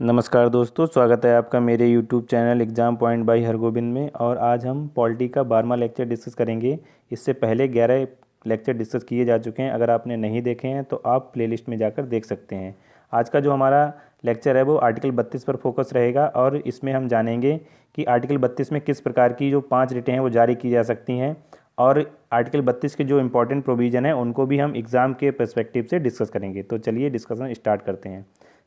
नमस्कार दोस्तों, स्वागत है आपका मेरे YouTube channel exam point by Hargobind में। और आज हम पॉलिटी का 12वां लेक्चर डिस्कस करेंगे। इससे पहले 11 लेक्चर डिस्कस किए जा चुके हैं। अगर आपने नहीं देखे हैं तो आप प्लेलिस्ट में जाकर देख सकते हैं। आज का जो हमारा लेक्चर है वो आर्टिकल 32 पर फोकस रहेगा और इसमें हम जानेंगे कि आर्टिकल 32 में किस प्रकार की जो 5 रिटें हैं वो जारी की जा सकती हैं, और आर्टिकल 32 के जो इम्पोर्टेंट प्रोविज़न है उनको भी हम एग्ज़ाम के पर्सपेक्टिव से डिस्कस करेंगे। तो चलिए डिस्कशन स्टार्ट करते हैं।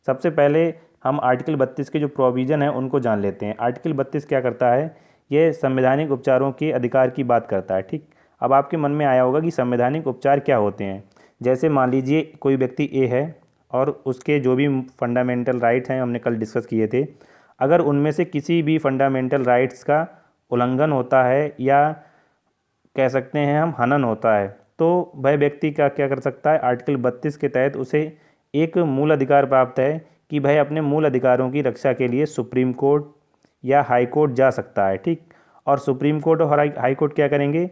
सबसे पहले हम आर्टिकल 32 के जो प्रोविज़न है उनको जान लेते हैं। आर्टिकल 32 क्या करता है? ये संवैधानिक उपचारों के अधिकार की बात करता है। ठीक, अब आपके मन में आया होगा कि संवैधानिक उपचार क्या होते हैं। जैसे मान लीजिए कोई व्यक्ति ए है और उसके जो भी फंडामेंटल राइट्स हैं हमने कल डिस्कस किए थे, अगर उनमें से किसी भी फंडामेंटल राइट्स का उल्लंघन होता है या कह सकते हैं हम हनन होता है, तो वह व्यक्ति का क्या कर सकता है? आर्टिकल 32 के तहत उसे एक मूल अधिकार प्राप्त है कि वह अपने मूल अधिकारों की रक्षा के लिए सुप्रीम कोर्ट या हाई कोर्ट जा सकता है। ठीक, और सुप्रीम कोर्ट और हाई कोर्ट क्या करेंगे?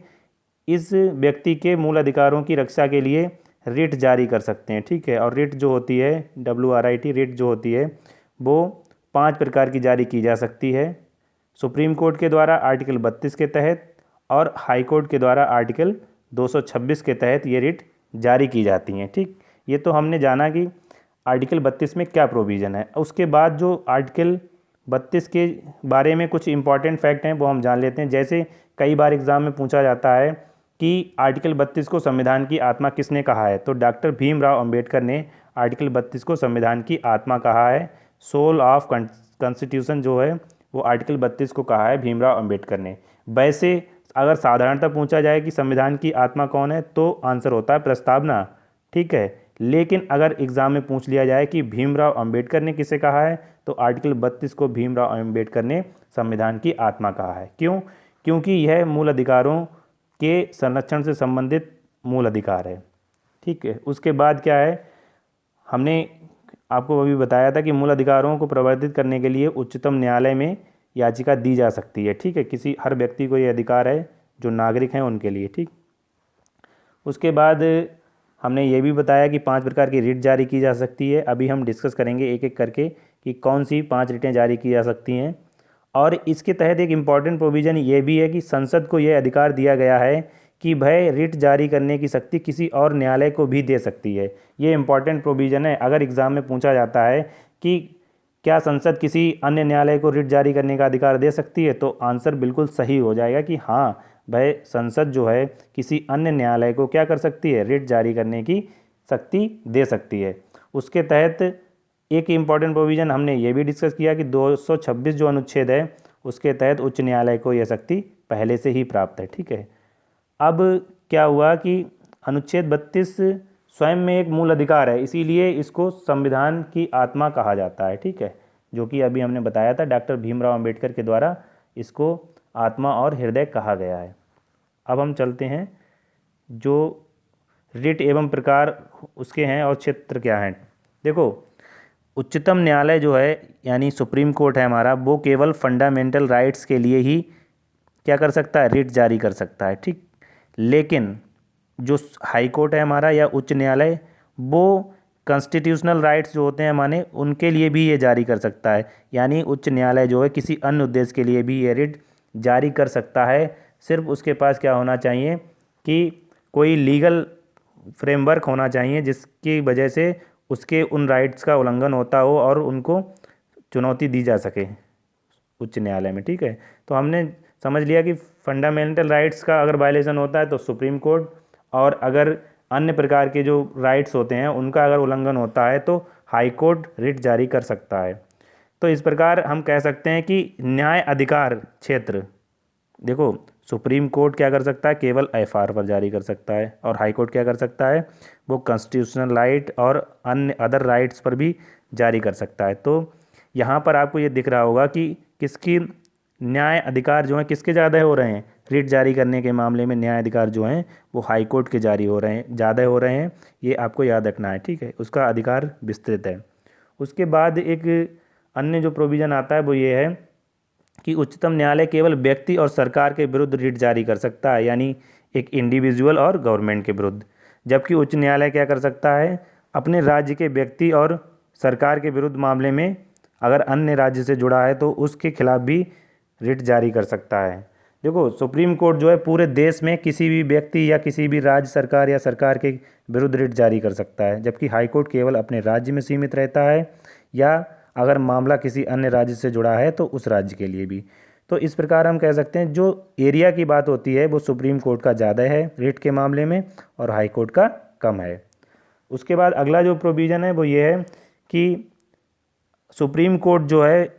इस व्यक्ति के मूल अधिकारों की रक्षा के लिए रिट जारी कर सकते हैं। ठीक है, और रिट जो होती है WRIT रिट जो होती है वो 5 प्रकार की जारी की जा सकती है। सुप्रीम कोर्ट के द्वारा आर्टिकल 32 के तहत और हाई कोर्ट के द्वारा आर्टिकल 226 के तहत ये रिट जारी की जाती हैं। ठीक, ये तो हमने जाना कि आर्टिकल 32 में क्या प्रोविज़न है। उसके बाद जो आर्टिकल 32 के बारे में कुछ इंपॉर्टेंट फैक्ट हैं वो हम जान लेते हैं। जैसे कई बार एग्ज़ाम में पूछा जाता है कि आर्टिकल 32 को संविधान की आत्मा किसने कहा है, तो डॉक्टर भीमराव अंबेडकर ने आर्टिकल 32 को संविधान की आत्मा कहा है। सोल ऑफ कॉन्स्टिट्यूशन जो है वो आर्टिकल 32 को कहा है भीमराव अंबेडकर ने। वैसे अगर साधारणतः पूछा जाए कि संविधान की आत्मा कौन है तो आंसर होता है प्रस्तावना। ठीक है, लेकिन अगर एग्ज़ाम में पूछ लिया जाए कि भीमराव अंबेडकर ने किसे कहा है, तो आर्टिकल 32 को भीमराव अंबेडकर ने संविधान की आत्मा कहा है। क्यों? क्योंकि यह मूल अधिकारों के संरक्षण से संबंधित मूल अधिकार है। ठीक है, उसके बाद क्या है, हमने आपको अभी बताया था कि मूल अधिकारों को प्रवर्तित करने के लिए उच्चतम न्यायालय में याचिका दी जा सकती है। ठीक है, किसी हर व्यक्ति को ये अधिकार है जो नागरिक हैं उनके लिए। ठीक, उसके बाद हमने ये भी बताया कि 5 प्रकार की रिट जारी की जा सकती है। अभी हम डिस्कस करेंगे एक एक करके कि कौन सी 5 रिटें जारी की जा सकती हैं। और इसके तहत एक इम्पॉर्टेंट प्रोविज़न ये भी है कि संसद को यह अधिकार दिया गया है कि वह रिट जारी करने की शक्ति किसी और न्यायालय को भी दे सकती है। ये इम्पॉर्टेंट प्रोविज़न है। अगर एग्ज़ाम में पूछा जाता है कि क्या संसद किसी अन्य न्यायालय को रिट जारी करने का अधिकार दे सकती है, तो आंसर बिल्कुल सही हो जाएगा कि हाँ, वह संसद जो है किसी अन्य न्यायालय को क्या कर सकती है? रिट जारी करने की शक्ति दे सकती है। उसके तहत एक इम्पॉर्टेंट प्रोविज़न हमने ये भी डिस्कस किया कि 226 जो अनुच्छेद है उसके तहत उच्च न्यायालय को यह शक्ति पहले से ही प्राप्त है। ठीक है, अब क्या हुआ कि अनुच्छेद 32 स्वयं में एक मूल अधिकार है, इसीलिए इसको संविधान की आत्मा कहा जाता है। ठीक है, जो कि अभी हमने बताया था डॉक्टर भीमराव अंबेडकर के द्वारा इसको आत्मा और हृदय कहा गया है। अब हम चलते हैं जो रिट एवं प्रकार उसके हैं और क्षेत्र क्या हैं। देखो, उच्चतम न्यायालय जो है यानी सुप्रीम कोर्ट है हमारा, वो केवल फंडामेंटल राइट्स के लिए ही क्या कर सकता है? रिट जारी कर सकता है। ठीक, लेकिन जो हाई कोर्ट है हमारा या उच्च न्यायालय, वो कॉन्स्टिट्यूशनल राइट्स जो होते हैं माने उनके लिए भी ये जारी कर सकता है। यानी उच्च न्यायालय जो है किसी अन्य उद्देश्य के लिए भी ये रिट जारी कर सकता है। सिर्फ उसके पास क्या होना चाहिए कि कोई लीगल फ्रेमवर्क होना चाहिए जिसकी वजह से उसके उन राइट्स का उल्लंघन होता हो और उनको चुनौती दी जा सके उच्च न्यायालय में। ठीक है, तो हमने समझ लिया कि फंडामेंटल राइट्स का अगर वायलेशन होता है तो सुप्रीम कोर्ट, और अगर अन्य प्रकार के जो राइट्स होते हैं उनका अगर उल्लंघन होता है तो हाई कोर्ट रिट जारी कर सकता है। तो इस प्रकार हम कह सकते हैं कि न्याय अधिकार क्षेत्र, देखो सुप्रीम कोर्ट क्या कर सकता है? केवल FR पर जारी कर सकता है, और हाई कोर्ट क्या कर सकता है? वो कॉन्स्टिट्यूशनल राइट और अन्य अदर राइट्स पर भी जारी कर सकता है। तो यहाँ पर आपको ये दिख रहा होगा कि किसकी न्याय अधिकार जो हैं किसके ज़्यादा हो रहे हैं? रिट जारी करने के मामले में न्याय अधिकार जो हैं वो हाई कोर्ट के जारी हो रहे हैं, ज़्यादा हो रहे हैं। ये आपको याद रखना है। ठीक है, उसका अधिकार विस्तृत है। उसके बाद एक अन्य जो प्रोविज़न आता है वो ये है कि उच्चतम न्यायालय केवल व्यक्ति और सरकार के विरुद्ध रिट जारी कर सकता है, यानी एक इंडिविजुअल और गवर्नमेंट के विरुद्ध। जबकि उच्च न्यायालय क्या कर सकता है? अपने राज्य के व्यक्ति और सरकार के विरुद्ध मामले में अगर अन्य राज्य से जुड़ा है तो उसके खिलाफ भी रिट जारी कर सकता है। देखो, सुप्रीम कोर्ट जो है पूरे देश में किसी भी व्यक्ति या किसी भी राज्य सरकार या सरकार के विरुद्ध रिट जारी कर सकता है, जबकि हाई कोर्ट केवल अपने राज्य में सीमित रहता है, या अगर मामला किसी अन्य राज्य से जुड़ा है तो उस राज्य के लिए भी। तो इस प्रकार हम कह सकते हैं जो एरिया की बात होती है वो सुप्रीम कोर्ट का ज़्यादा है रिट के मामले में और हाई कोर्ट का कम है। उसके बाद अगला जो प्रोविज़न है वो ये है कि सुप्रीम कोर्ट जो है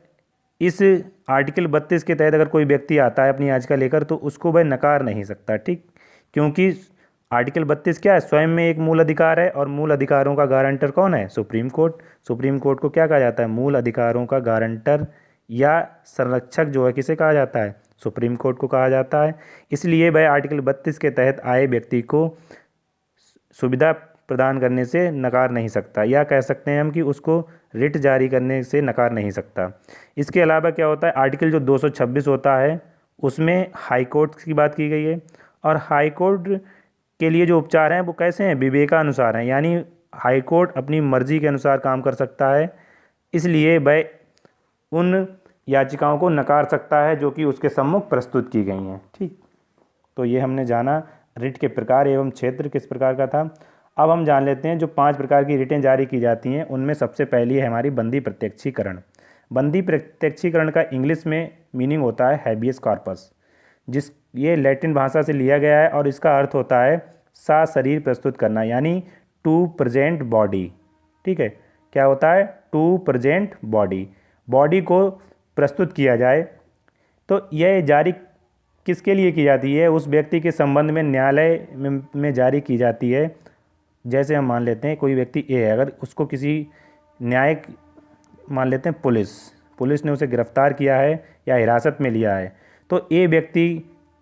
इस आर्टिकल 32 के तहत अगर कोई व्यक्ति आता है अपनी याचिका लेकर तो उसको वह नकार नहीं सकता, ठीक, क्योंकि आर्टिकल 32 क्या है, स्वयं में एक मूल अधिकार है और मूल अधिकारों का गारंटर कौन है, सुप्रीम कोर्ट। सुप्रीम कोर्ट को क्या कहा जाता है, मूल अधिकारों का गारंटर या संरक्षक जो है किसे कहा जाता है, सुप्रीम कोर्ट को कहा जाता है। इसलिए वह आर्टिकल 32 के तहत आए व्यक्ति को सुविधा प्रदान करने से नकार नहीं सकता, या कह सकते हैं हम कि उसको रिट जारी करने से नकार नहीं सकता। इसके अलावा क्या होता है, आर्टिकल जो 226 होता है उसमें हाई कोर्ट की बात की गई है, और हाई कोर्ट के लिए जो उपचार हैं वो कैसे हैं, विवेकानुसार हैं, यानी हाई कोर्ट अपनी मर्जी के अनुसार काम कर सकता है, इसलिए वह उन याचिकाओं को नकार सकता है जो कि उसके सम्मुख प्रस्तुत की गई हैं, ठीक। तो ये हमने जाना रिट के प्रकार एवं क्षेत्र किस प्रकार का था। अब हम जान लेते हैं जो 5 प्रकार की रिटें जारी की जाती हैं उनमें सबसे पहली है हमारी बंदी प्रत्यक्षीकरण। बंदी प्रत्यक्षीकरण का इंग्लिश में मीनिंग होता है हैबियस कॉर्पस, ये लैटिन भाषा से लिया गया है और इसका अर्थ होता है शरीर प्रस्तुत करना, यानी टू प्रेजेंट बॉडी, ठीक है। क्या होता है, टू प्रेजेंट बॉडी, बॉडी को प्रस्तुत किया जाए। तो यह जारी किसके लिए की जाती है, उस व्यक्ति के संबंध में न्यायालय में जारी की जाती है। जैसे हम मान लेते हैं कोई व्यक्ति ए है, अगर उसको किसी न्यायिक मान लेते हैं पुलिस ने उसे गिरफ्तार किया है या हिरासत में लिया है, तो ए व्यक्ति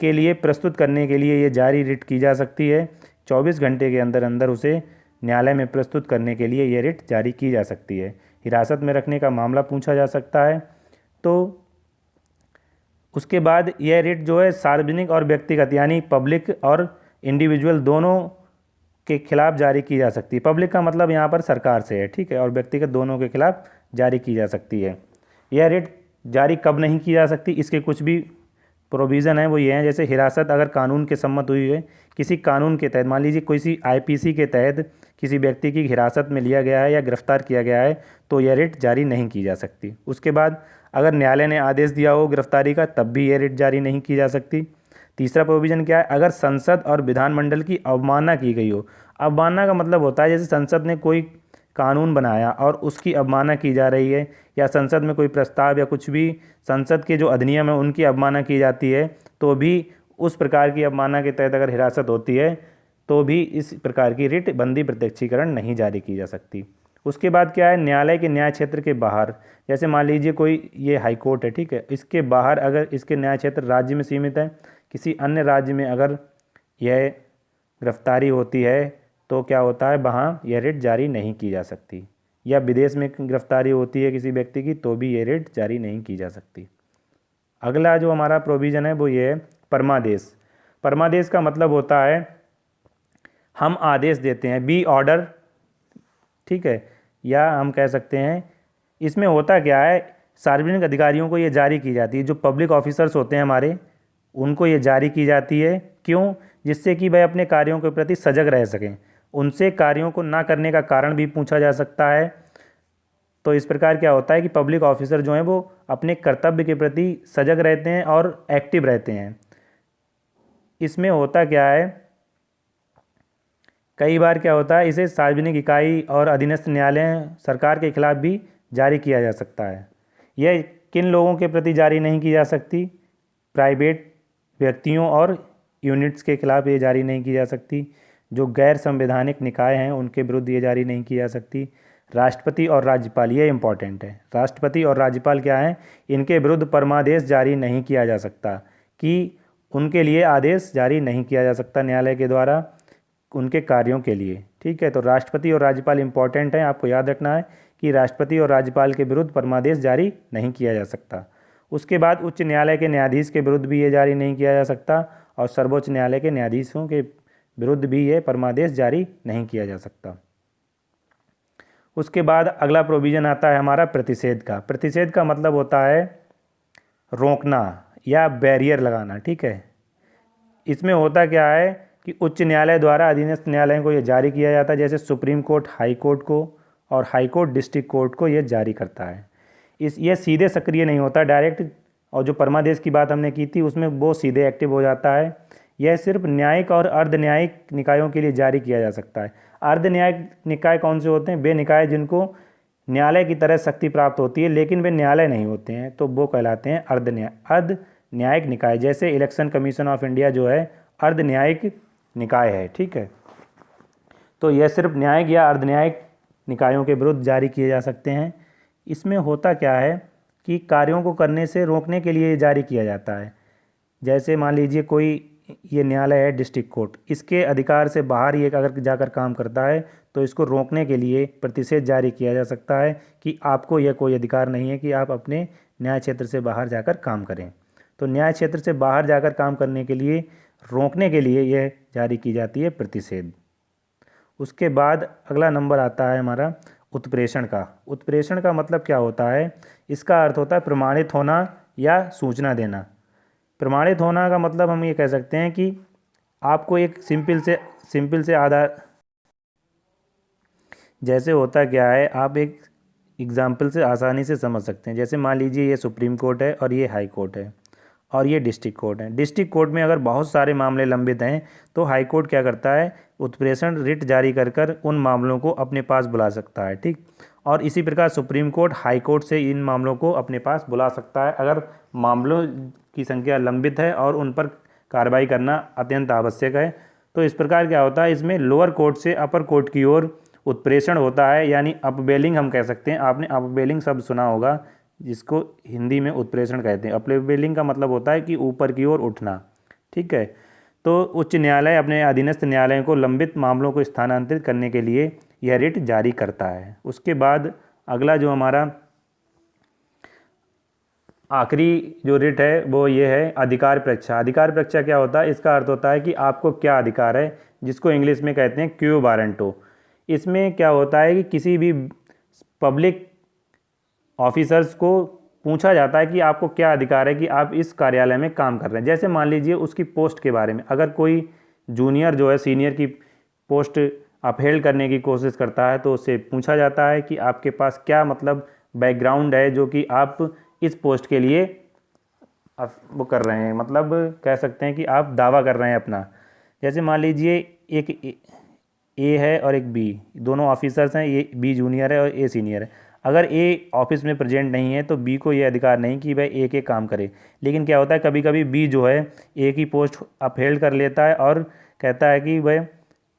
के लिए प्रस्तुत करने के लिए ये जारी रिट की जा सकती है। 24 घंटे के अंदर अंदर उसे न्यायालय में प्रस्तुत करने के लिए ये रिट जारी की जा सकती है। हिरासत में रखने का मामला पूछा जा सकता है। तो उसके बाद यह रिट जो है सार्वजनिक और व्यक्तिगत यानी पब्लिक और इंडिविजुअल दोनों के खिलाफ जारी की जा सकती है। पब्लिक का मतलब यहाँ पर सरकार से है, ठीक है, और व्यक्तिगत दोनों के खिलाफ जारी की जा सकती है। यह रिट जारी कब नहीं की जा सकती, इसके कुछ भी प्रोविज़न है वो ये हैं, जैसे हिरासत अगर कानून के सम्मत हुई है, किसी कानून के तहत मान लीजिए किसी आईपीसी के तहत किसी व्यक्ति की हिरासत में लिया गया है या गिरफ्तार किया गया है तो यह रिट जारी नहीं की जा सकती। उसके बाद अगर न्यायालय ने आदेश दिया हो गिरफ्तारी का तब भी यह रिट जारी नहीं की जा सकती। तीसरा प्रोविज़न क्या है, अगर संसद और विधानमंडल की अवमानना की गई हो। अवमानना का मतलब होता है जैसे संसद ने कोई कानून बनाया और उसकी अवमानना की जा रही है, या संसद में कोई प्रस्ताव या कुछ भी संसद के जो अधिनियम है उनकी अवमानना की जाती है, तो भी उस प्रकार की अवमानना के तहत अगर हिरासत होती है तो भी इस प्रकार की रिट बंदी प्रत्यक्षीकरण नहीं जारी की जा सकती। उसके बाद क्या है, न्यायालय के न्याय क्षेत्र के बाहर, जैसे मान लीजिए कोई ये हाई कोर्ट है, ठीक है, इसके बाहर अगर इसके न्याय क्षेत्र राज्य में सीमित है, किसी अन्य राज्य में अगर यह गिरफ्तारी होती है तो क्या होता है, वहाँ यह रिट जारी नहीं की जा सकती, या विदेश में गिरफ्तारी होती है किसी व्यक्ति की तो भी ये रिट जारी नहीं की जा सकती। अगला जो हमारा प्रोविज़न है वो ये है परमादेश। परमादेश का मतलब होता है हम आदेश देते हैं, बी ऑर्डर, ठीक है, या हम कह सकते हैं इसमें होता क्या है, सार्वजनिक अधिकारियों को ये जारी की जाती है, जो पब्लिक ऑफिसर्स होते हैं हमारे उनको ये जारी की जाती है। क्यों, जिससे कि वह अपने कार्यों के प्रति सजग रह सकें। उनसे कार्यों को ना करने का कारण भी पूछा जा सकता है। तो इस प्रकार क्या होता है कि पब्लिक ऑफिसर जो हैं वो अपने कर्तव्य के प्रति सजग रहते हैं और एक्टिव रहते हैं। इसमें होता क्या है, कई बार क्या होता है इसे सार्वजनिक इकाई और अधीनस्थ न्यायालय सरकार के खिलाफ भी जारी किया जा सकता है। यह किन लोगों के प्रति जारी नहीं की जा सकती, प्राइवेट व्यक्तियों और यूनिट्स के खिलाफ ये जारी नहीं की जा सकती। जो गैर संवैधानिक निकाय हैं उनके विरुद्ध ये जारी नहीं की जा सकती। राष्ट्रपति और राज्यपाल, ये इंपॉर्टेंट है, राष्ट्रपति और राज्यपाल क्या हैं, इनके विरुद्ध परमादेश जारी नहीं किया जा सकता, कि उनके लिए आदेश जारी नहीं किया जा सकता न्यायालय के द्वारा उनके कार्यों के लिए, ठीक है। तो राष्ट्रपति और राज्यपाल इंपॉर्टेंट हैं, आपको याद रखना है कि राष्ट्रपति और राज्यपाल के विरुद्ध परमादेश जारी नहीं किया जा सकता। उसके बाद उच्च न्यायालय के न्यायाधीश के विरुद्ध भी ये जारी नहीं किया जा सकता, और सर्वोच्च न्यायालय के न्यायाधीशों के विरुद्ध भी ये परमादेश जारी नहीं किया जा सकता। उसके बाद अगला प्रोविज़न आता है हमारा प्रतिषेध का। प्रतिषेध का मतलब होता है रोकना या बैरियर लगाना, ठीक है। इसमें होता क्या है कि उच्च न्यायालय द्वारा अधीनस्थ न्यायालयों को यह जारी किया जाता है, जैसे सुप्रीम कोर्ट हाई कोर्ट को, और हाई कोर्ट डिस्ट्रिक्ट कोर्ट को यह जारी करता है। ये सीधे सक्रिय नहीं होता डायरेक्ट, और जो परमादेश की बात हमने की थी उसमें वो सीधे एक्टिव हो जाता है। यह सिर्फ न्यायिक और अर्ध न्यायिक निकायों के लिए जारी किया जा सकता है। अर्ध न्यायिक निकाय कौन से होते हैं? वे निकाय जिनको न्यायालय की तरह शक्ति प्राप्त होती है लेकिन वे न्यायालय नहीं होते हैं, तो वो कहलाते हैं अर्ध न्यायिक निकाय। जैसे इलेक्शन कमीशन ऑफ इंडिया जो है अर्ध न्यायिक निकाय है, ठीक है। तो यह सिर्फ न्यायिक या अर्ध न्यायिक निकायों के विरुद्ध जारी किए जा सकते हैं। इसमें होता क्या है कि कार्यों को करने से रोकने के लिए जारी किया जाता है। जैसे मान लीजिए कोई ये न्यायालय है डिस्ट्रिक्ट कोर्ट, इसके अधिकार से बाहर ये अगर जाकर काम करता है तो इसको रोकने के लिए प्रतिषेध जारी किया जा सकता है कि आपको यह कोई अधिकार नहीं है कि आप अपने न्याय क्षेत्र से बाहर जाकर काम करें। तो न्याय क्षेत्र से बाहर जाकर काम करने के लिए, रोकने के लिए यह जारी की जाती है प्रतिषेध। उसके बाद अगला नंबर आता है हमारा उत्प्रेषण का। उत्प्रेषण का मतलब क्या होता है? इसका अर्थ होता है प्रमाणित होना या सूचना देना। प्रमाणित होना का मतलब हम ये कह सकते हैं कि आपको एक सिंपल से आधार, जैसे होता क्या है, आप एक एग्जाम्पल से आसानी से समझ सकते हैं। जैसे मान लीजिए ये सुप्रीम कोर्ट है और ये हाई कोर्ट है और ये डिस्ट्रिक्ट कोर्ट है। डिस्ट्रिक्ट कोर्ट में अगर बहुत सारे मामले लंबित हैं तो हाई कोर्ट क्या करता है? उत्प्रेषण रिट जारी कर उन मामलों को अपने पास बुला सकता है, ठीक। और इसी प्रकार सुप्रीम कोर्ट हाई कोर्ट से इन मामलों को अपने पास बुला सकता है अगर मामलों की संख्या लंबित है और उन पर कार्रवाई करना अत्यंत आवश्यक है। तो इस प्रकार क्या होता है, इसमें लोअर कोर्ट से अपर कोर्ट की ओर उत्प्रेषण होता है, यानी अपबेलिंग हम कह सकते हैं। आपने अपबेलिंग शब्द सुना होगा, जिसको हिंदी में उत्प्रेषण कहते हैं। अपबेलिंग का मतलब होता है कि ऊपर की ओर उठना, ठीक है। तो उच्च न्यायालय अपने अधीनस्थ न्यायालयों को लंबित मामलों को स्थानांतरित करने के लिए यह रिट जारी करता है। उसके बाद अगला जो हमारा आखिरी जो रिट है वो ये है अधिकार परीक्षा। अधिकार परीक्षा क्या होता है? इसका अर्थ होता है कि आपको क्या अधिकार है, जिसको इंग्लिश में कहते हैं क्यू वारंटो। इसमें क्या होता है कि किसी भी पब्लिक ऑफिसर्स को पूछा जाता है कि आपको क्या अधिकार है कि आप इस कार्यालय में काम कर रहे हैं। जैसे मान लीजिए उसकी पोस्ट के बारे में, अगर कोई जूनियर जो है सीनियर की पोस्ट अपहेल्ड करने की कोशिश करता है तो उससे पूछा जाता है कि आपके पास क्या मतलब बैकग्राउंड है जो कि आप इस पोस्ट के लिए वो कर रहे हैं, मतलब कह सकते हैं कि आप दावा कर रहे हैं अपना। जैसे मान लीजिए एक ए है और एक बी, दोनों ऑफिसर्स हैं, ये बी जूनियर है और ए सीनियर है। अगर ए ऑफिस में प्रेजेंट नहीं है तो बी को ये अधिकार नहीं कि वह ए के काम करे। लेकिन क्या होता है, कभी कभी बी जो है ए की पोस्ट अपहेल्ड कर लेता है और कहता है कि वह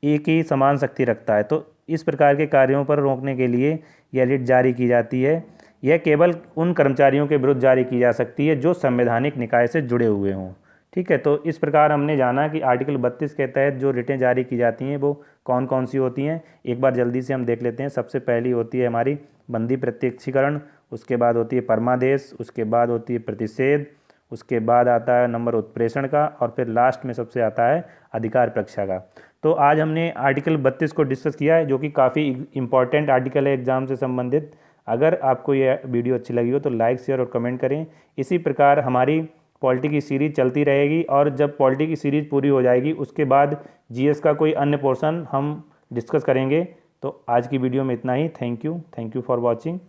ए की समान शक्ति रखता है। तो इस प्रकार के कार्यों पर रोकने के लिए यह रिट जारी की जाती है। यह केवल उन कर्मचारियों के विरुद्ध जारी की जा सकती है जो संवैधानिक निकाय से जुड़े हुए हों, ठीक है। तो इस प्रकार हमने जाना कि आर्टिकल 32 के तहत जो रिटें जारी की जाती हैं वो कौन कौन सी होती हैं। एक बार जल्दी से हम देख लेते हैं। सबसे पहली होती है हमारी बंदी प्रत्यक्षीकरण, उसके बाद होती है परमादेश, उसके बाद होती है प्रतिषेध, उसके बाद आता है नंबर उत्प्रेषण का, और फिर लास्ट में सबसे आता है अधिकार परीक्षा का। तो आज हमने आर्टिकल 32 को डिस्कस किया है, जो कि काफ़ी इंपॉर्टेंट आर्टिकल है एग्जाम से संबंधित। अगर आपको यह वीडियो अच्छी लगी हो तो लाइक, शेयर और कमेंट करें। इसी प्रकार हमारी पॉलिटी की सीरीज़ चलती रहेगी, और जब पॉलिटी की सीरीज़ पूरी हो जाएगी उसके बाद जीएस का कोई अन्य पोर्शन हम डिस्कस करेंगे। तो आज की वीडियो में इतना ही। Thank you for watching.